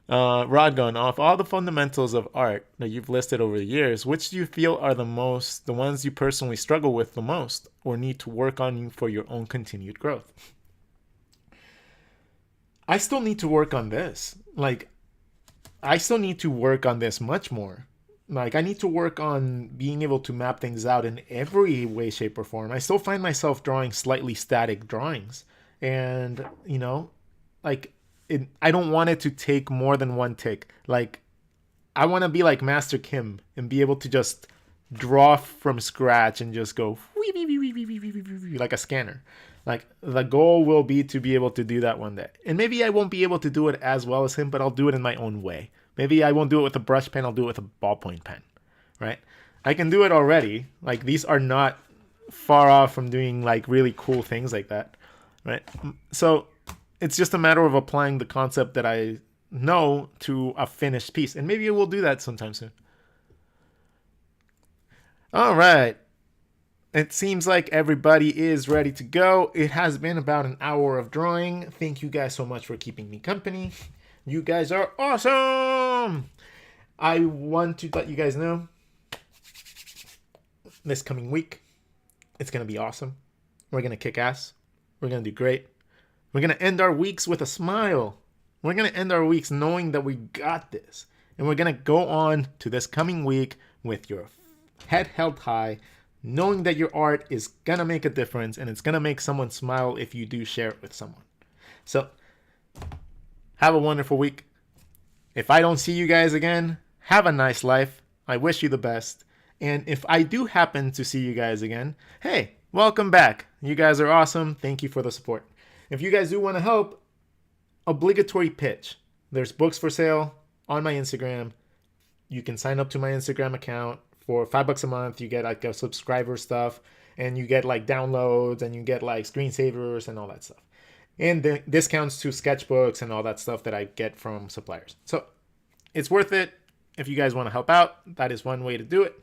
Rodgon, off all the fundamentals of art that you've listed over the years, which do you feel are the ones you personally struggle with the most or need to work on for your own continued growth? I still need to work on this. Like, I still need to work on this much more. Like, I need to work on being able to map things out in every way, shape, or form. I still find myself drawing slightly static drawings. And, you know, like, I don't want it to take more than one take. Like, I want to be like Master Kim and be able to just draw from scratch and just go like a scanner. Like, the goal will be to be able to do that one day. And maybe I won't be able to do it as well as him, but I'll do it in my own way. Maybe I won't do it with a brush pen, I'll do it with a ballpoint pen, right? I can do it already. Like, these are not far off from doing, like, really cool things like that, right? So it's just a matter of applying the concept that I know to a finished piece. And maybe we'll do that sometime soon. All right. It seems like everybody is ready to go. It has been about an hour of drawing. Thank you guys so much for keeping me company. You guys are awesome! I want to let you guys know this coming week, it's going to be awesome. We're going to kick ass. We're going to do great. We're going to end our weeks with a smile. We're going to end our weeks knowing that we got this. And we're going to go on to this coming week with your head held high, knowing that your art is going to make a difference and it's going to make someone smile if you do share it with someone. So have a wonderful week. If I don't see you guys again, have a nice life. I wish you the best. And if I do happen to see you guys again, hey, welcome back. You guys are awesome. Thank you for the support. If you guys do want to help, obligatory pitch. There's books for sale on my Instagram. You can sign up to my Instagram account for $5 a month. You get like a subscriber stuff, and you get like downloads, and you get like screensavers and all that stuff. And the discounts to sketchbooks and all that stuff that I get from suppliers. So it's worth it. If you guys want to help out, that is one way to do it.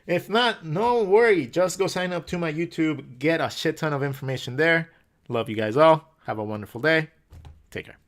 If not, no worry. Just go sign up to my YouTube. Get a shit ton of information there. Love you guys all. Have a wonderful day. Take care.